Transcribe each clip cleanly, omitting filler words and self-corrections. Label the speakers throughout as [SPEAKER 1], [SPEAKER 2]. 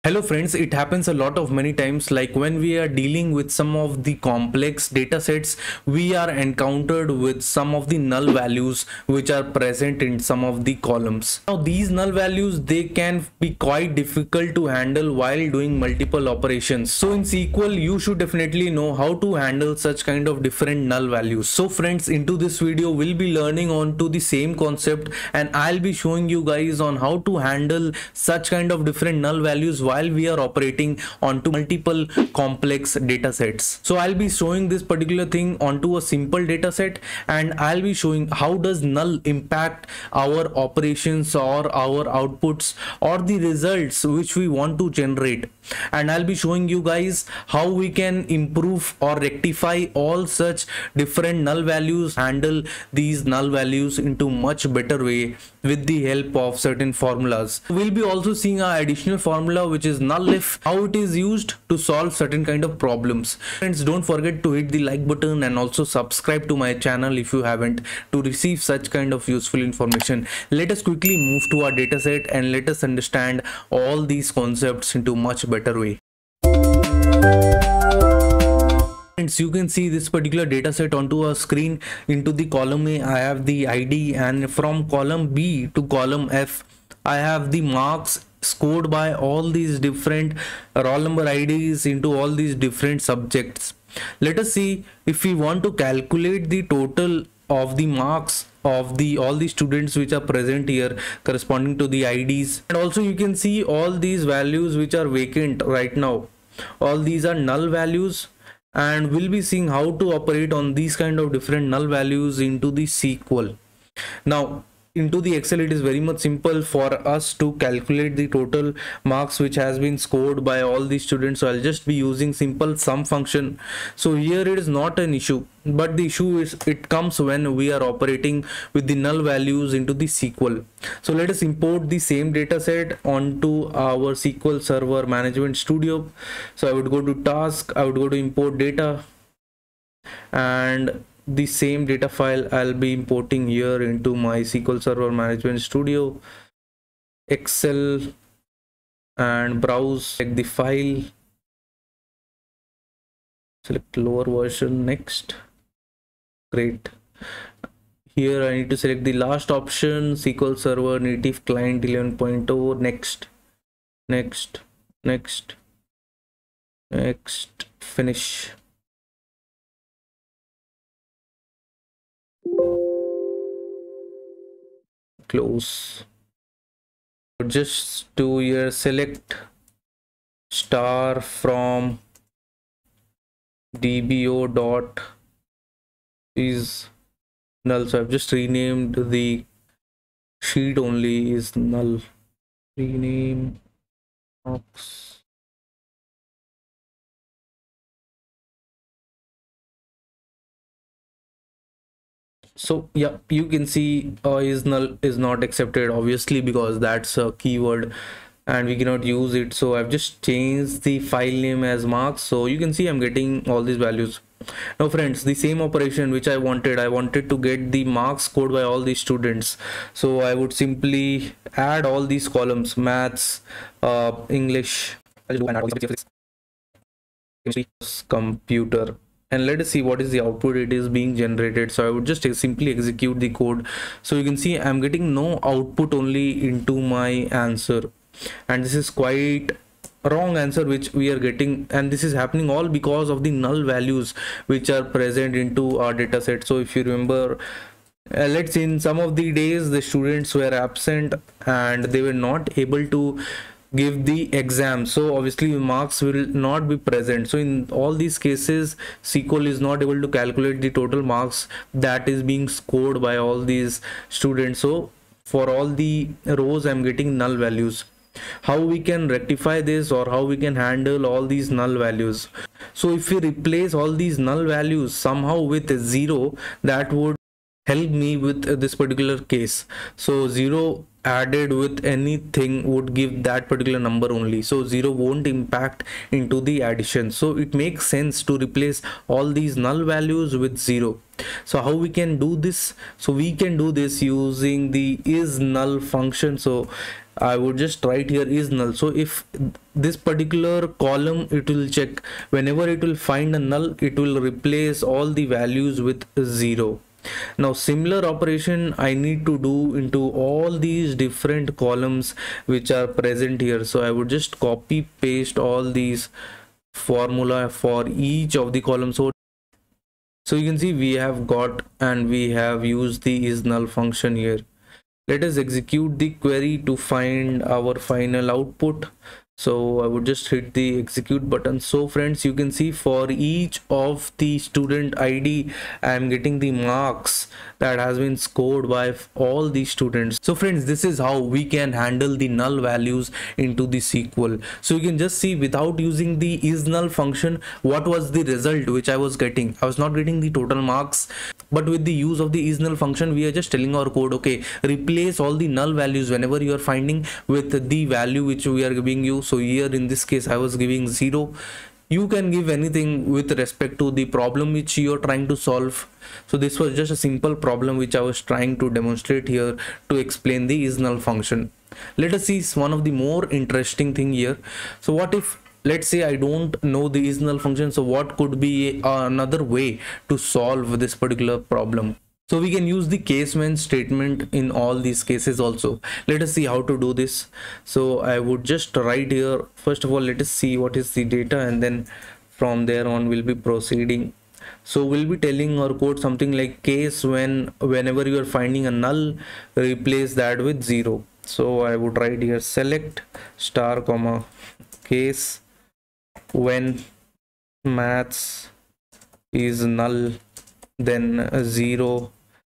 [SPEAKER 1] Hello friends, it happens a lot of many times, like when we are dealing with some of the complex data sets, we are encountered with some of the null values which are present in some of the columns. Now these null values, they can be quite difficult to handle while doing multiple operations. So in SQL you should definitely know how to handle such kind of different null values. So friends, into this video we'll be learning on to the same concept, and I'll be showing you guys on how to handle such kind of different null values while we are operating onto multiple complex data sets. So I'll be showing this particular thing onto a simple data set, and I'll be showing how does null impact our operations or our outputs or the results which we want to generate. And I'll be showing you guys how we can improve or rectify all such different null values, handle these null values into much better way with the help of certain formulas. We'll be also seeing our additional formula, which is NULLIF, how it is used to solve certain kind of problems. Friends, don't forget to hit the like button and also subscribe to my channel if you haven't, to receive such kind of useful information. Let us quickly move to our data set and let us understand all these concepts into much better way. Friends, you can see this particular data set onto a screen. Into the column A I have the ID, and from column B to column F I have the marks scored by all these different roll number IDs into all these different subjects. Let us see if we want to calculate the total of the marks of all the students which are present here corresponding to the IDs. And also you can see all these values which are vacant right now. All these are null values, and we'll be seeing how to operate on these kind of different null values into the SQL. Now into the Excel, it is very much simple for us to calculate the total marks which has been scored by all the students. So I'll just be using simple sum function. So here it is not an issue, but the issue is it comes when we are operating with the null values into the SQL. So let us import the same data set onto our SQL Server Management Studio. So I would go to task, I would go to import data, and the same data file I'll be importing here into my SQL Server Management Studio, Excel, and browse, select the file, select lower version, next. Great. Here I need to select the last option, SQL Server Native Client 11.0, next, next, next, next, finish. Close. Just to here select star from dbo dot is null. So I've just renamed the sheet only is null. Rename box. So yeah, you can see is null is not accepted, obviously, because that's a keyword and we cannot use it. So I've just changed the file name as marks. So you can see I'm getting all these values. Now friends, the same operation which I wanted to get the marks scored by all these students. So I would simply add all these columns: maths, English, computer, and let us see what is the output it is being generated. So I would just simply execute the code. So you can see I'm getting no output, only into my answer, and this is quite wrong answer which we are getting, and this is happening all because of the null values which are present into our data set. So if you remember, let's say in some of the days the students were absent and they were not able to give the exam, so obviously marks will not be present. So in all these cases SQL is not able to calculate the total marks that is being scored by all these students. So for all the rows I'm getting null values. How we can rectify this, or how we can handle all these null values? So if we replace all these null values somehow with a 0, that would help me with this particular case. So 0 added with anything would give that particular number only, so 0 won't impact into the addition. So it makes sense to replace all these null values with 0. So how we can do this? So we can do this using the ISNULL function. So I would just write here is null. So if this particular column, it will check whenever it will find a null, it will replace all the values with 0. Now similar operation I need to do into all these different columns which are present here. So I would just copy paste all these formula for each of the columns. So you can see we have got and we have used the isNull function here. Let us execute the query to find our final output. So I would just hit the execute button. So friends, you can see for each of the student ID, I am getting the marks that has been scored by all the students. So friends, this is how we can handle the null values into the SQL. So you can just see without using the isNull function, what was the result which I was getting. I was not getting the total marks, but with the use of the isNull function, we are just telling our code, okay, replace all the null values whenever you are finding with the value which we are giving you. So here in this case I was giving 0. You can give anything with respect to the problem which you are trying to solve. So this was just a simple problem which I was trying to demonstrate here to explain the isNull function. Let us see one of the more interesting thing here. So what if, let's say I don't know the isNull function, so what could be another way to solve this particular problem? So we can use the case when statement in all these cases also. Let us see how to do this. So I would just write here, first of all, let us see what is the data, and then from there on we'll be proceeding. So we'll be telling our code something like case when, whenever you are finding a null, replace that with 0. So I would write here select star comma case when maths is null, then 0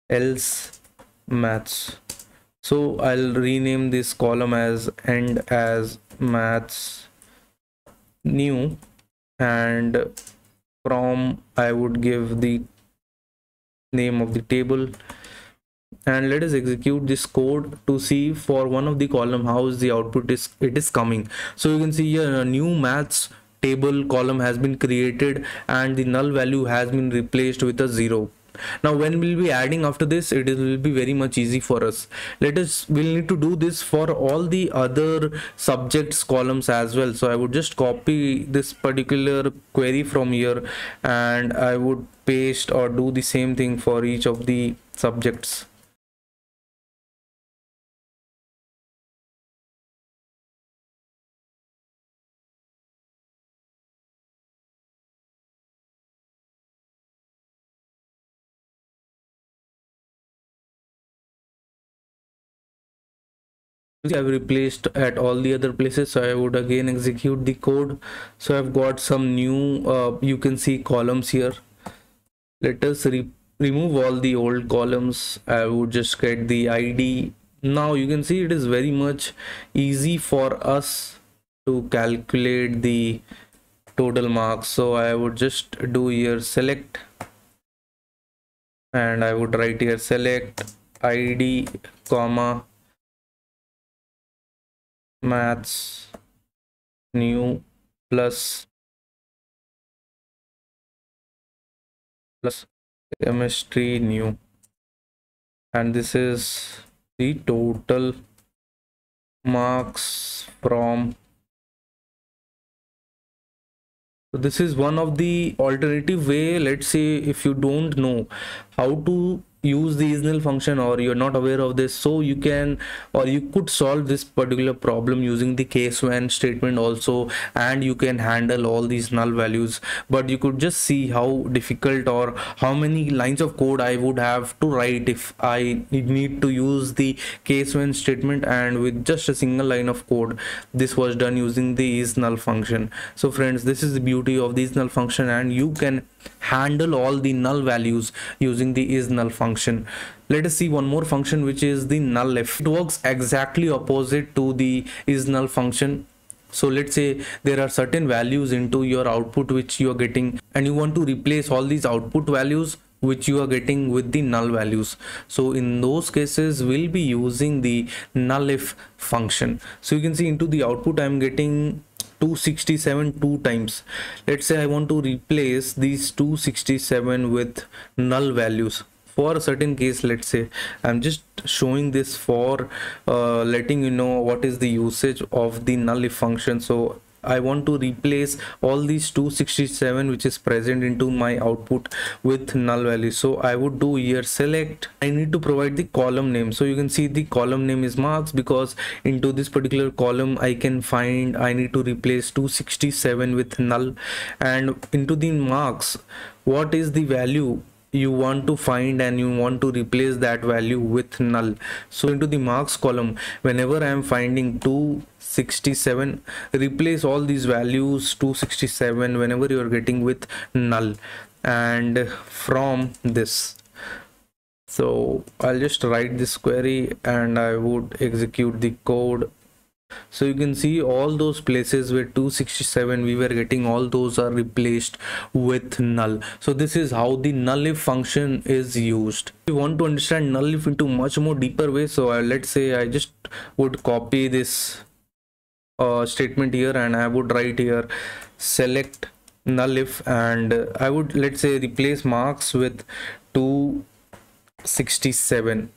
[SPEAKER 1] else maths. So I'll rename this column as end as maths new, and from I would give the name of the table. And let us execute this code to see for one of the column how is the output is coming. So you can see here a new maths table column has been created and the null value has been replaced with a 0. Now when we'll be adding after this, it will be very much easy for us. We'll need to do this for all the other subjects columns as well. So I would just copy this particular query from here and I would paste or do the same thing for each of the subjects. I've replaced at all the other places, so I would again execute the code. So I've got some new you can see columns here. Let us remove all the old columns. I would just get the ID. Now you can see it is very much easy for us to calculate the total marks. So I would just do here select, and I would write here select ID comma maths new plus chemistry new, and this is the total marks from. So this is one of the alternative way. Let's say if you don't know how to use the isNull function or you're not aware of this, so you can, or you could solve this particular problem using the case when statement also, and you can handle all these null values. But you could just see how difficult or how many lines of code I would have to write if I need to use the case when statement, and with just a single line of code this was done using the isNull function. So friends, this is the beauty of the isNull function, and you can handle all the null values using the isNull function. Let us see one more function, which is the NULLIF. It works exactly opposite to the isNull function. So let's say there are certain values into your output which you are getting, and you want to replace all these output values which you are getting with the null values. So in those cases we'll be using the NULLIF function. So you can see into the output I'm getting 267 two times. Let's say I want to replace these 267 with null values. for a certain case, let's say I'm just showing this for letting you know what is the usage of the nullif function. So I want to replace all these 267 which is present into my output with null value. So I would do here select. I need to provide the column name. So you can see the column name is marks, because into this particular column I can find I need to replace 267 with null. And into the marks, what is the value you want to find, and you want to replace that value with null. So into the marks column, whenever I am finding 267, replace all these values 267 whenever you are getting with null. And from this, so I'll just write this query and I would execute the code. So you can see all those places where 267 we were getting, all those are replaced with null. So this is how the nullif function is used. If you want to understand nullif into much more deeper way, so let's say I just would copy this statement here and I would write here select nullif, and I would, let's say, replace marks with 267,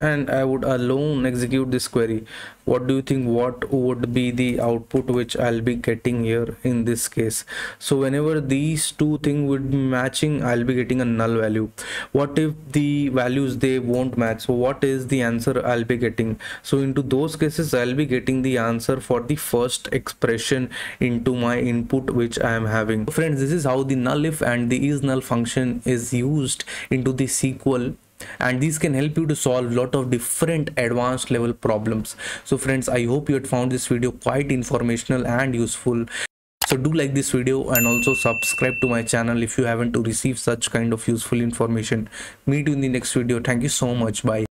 [SPEAKER 1] and I would alone execute this query. What do you think, what would be the output which I'll be getting here in this case? So whenever these two things would be matching, I'll be getting a null value. What if the values they won't match? So what is the answer I'll be getting? So into those cases, I'll be getting the answer for the first expression into my input which I am having. So friends, this is how the nullif and the isNull function is used into the SQL, and these can help you to solve a lot of different advanced level problems. So friends, I hope you had found this video quite informational and useful. So do like this video and also subscribe to my channel if you haven't, to receive such kind of useful information. Meet you in the next video. Thank you so much. Bye.